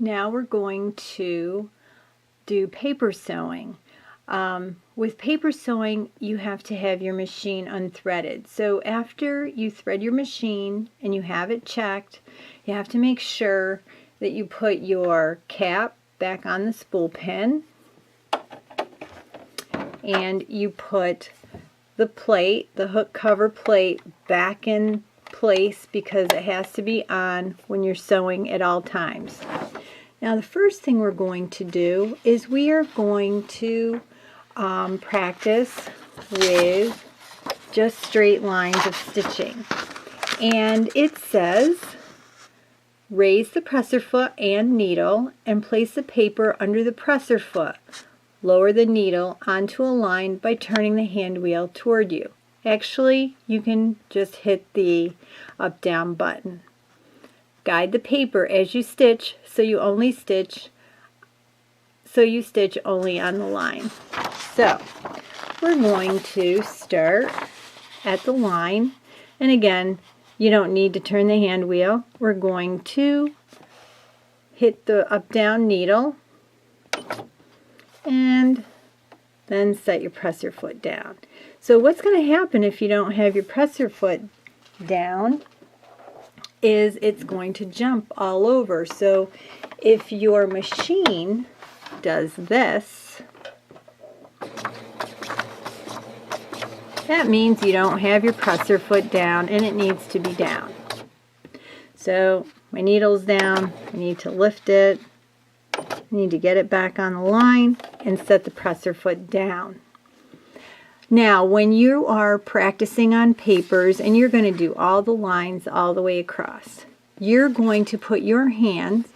Now we're going to do paper sewing. With paper sewing, you have to have your machine unthreaded. So after you thread your machine and you have it checked, you have to make sure that you put your cap back on the spool pin and you put the plate, the hook cover plate, back in place because it has to be on when you're sewing at all times. Now the first thing we're going to do is we are going to practice with just straight lines of stitching. And it says, raise the presser foot and needle and place the paper under the presser foot. Lower the needle onto a line by turning the hand wheel toward you. Actually, you can just hit the up-down button. Guide the paper as you stitch so you stitch only on the line. So we're going to start at the line, and again, you don't need to turn the hand wheel. We're going to hit the up-down needle and then set your presser foot down. So what's going to happen if you don't have your presser foot down is it's going to jump all over. So if your machine does this, that means you don't have your presser foot down and it needs to be down. So my needle's down, I need to lift it, I need to get it back on the line and set the presser foot down. Now when you are practicing on papers and you're going to do all the lines all the way across, you're going to put your hands,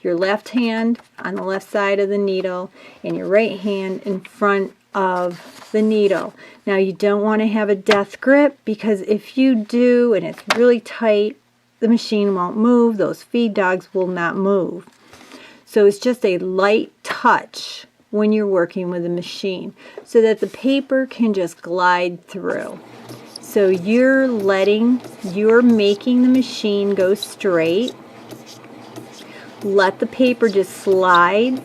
your left hand on the left side of the needle and your right hand in front of the needle. Now you don't want to have a death grip, because if you do and it's really tight, the machine won't move, those feed dogs will not move. So it's just a light touch when you're working with a machine so that the paper can just glide through. So you're making the machine go straight. Let the paper just slide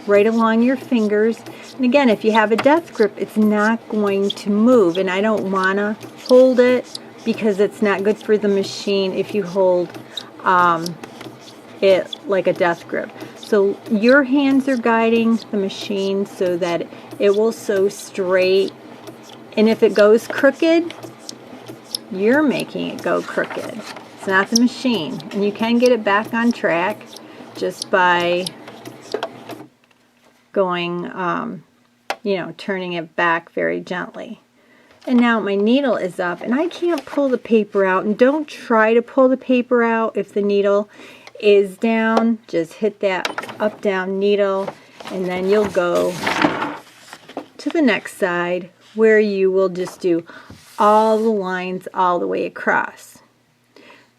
right along your fingers. And again, if you have a death grip, it's not going to move. And I don't want to hold it because it's not good for the machine if you hold it like a death grip. So your hands are guiding the machine so that it will sew straight. And if it goes crooked, you're making it go crooked. It's not the machine. And you can get it back on track just by going, turning it back very gently. And now my needle is up and I can't pull the paper out. And don't try to pull the paper out if the needle is down. Just hit that up down needle and then you'll go to the next side where you will just do all the lines all the way across.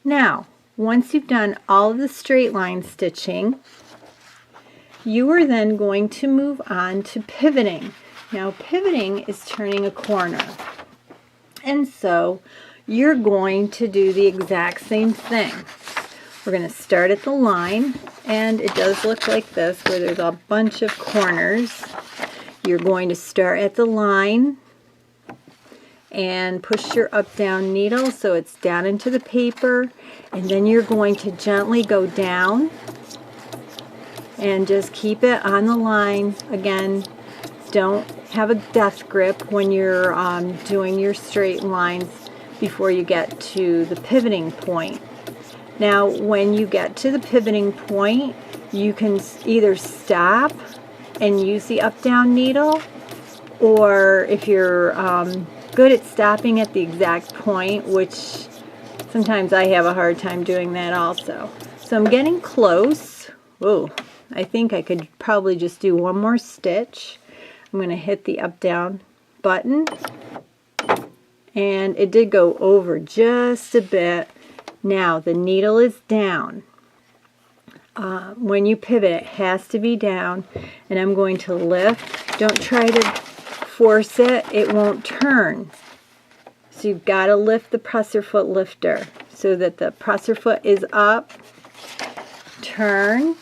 Now once you've done all of the straight line stitching, you are then going to move on to pivoting. Now pivoting is turning a corner, and so you're going to do the exact same thing. We're going to start at the line, and it does look like this where there's a bunch of corners. You're going to start at the line and push your up down needle so it's down into the paper, and then you're going to gently go down and just keep it on the line. Again, don't have a death grip when you're doing your straight lines before you get to the pivoting point. Now when you get to the pivoting point, you can either stop and use the up down needle, or if you're good at stopping at the exact point, which sometimes I have a hard time doing that also. So I'm getting close. Whoa, I think I could probably just do one more stitch. I'm going to hit the up down button, and it did go over just a bit. Now the needle is down. When you pivot, it has to be down, and I'm going to lift. Don't try to force it, it won't turn. So you've got to lift the presser foot lifter so that the presser foot is up. Turn,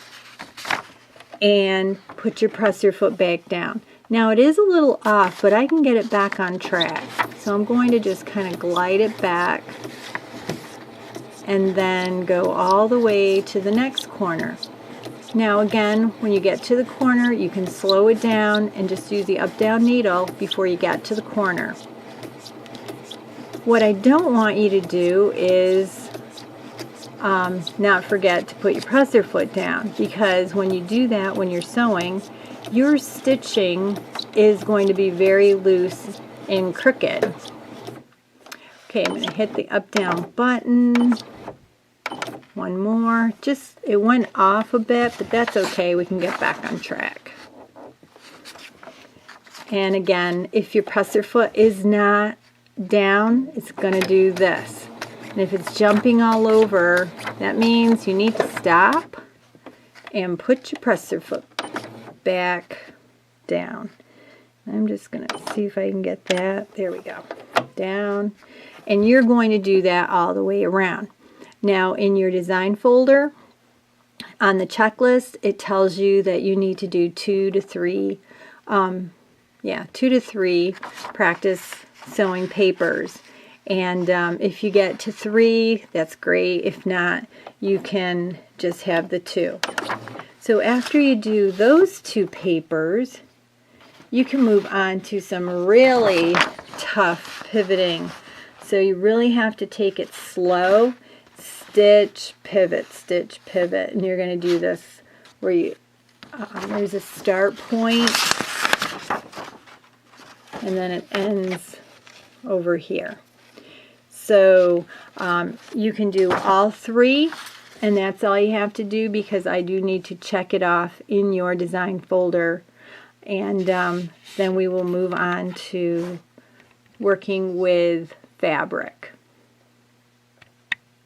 and put your presser foot back down. Now it is a little off, but I can get it back on track. So I'm going to just kind of glide it back and then go all the way to the next corner. Now again, when you get to the corner, you can slow it down and just use the up-down needle before you get to the corner. What I don't want you to do is not forget to put your presser foot down, because when you do that, when you're sewing, your stitching is going to be very loose and crooked. Okay, I'm going to hit the up-down button. One more. Just, it went off a bit, but that's okay. We can get back on track. And again, if your presser foot is not down, it's going to do this. And if it's jumping all over, that means you need to stop and put your presser foot back down. I'm just going to see if I can get that. There we go. Down. And you're going to do that all the way around. Now in your design folder, on the checklist, it tells you that you need to do 2 to 3 practice sewing papers. And if you get to 3, that's great. If not, you can just have the 2. So after you do those 2 papers, you can move on to some really tough pivoting. So you really have to take it slow. Stitch, pivot, and you're going to do this where you there's a start point and then it ends over here. So you can do all 3, and that's all you have to do, because I do need to check it off in your design folder, and then we will move on to working with fabric.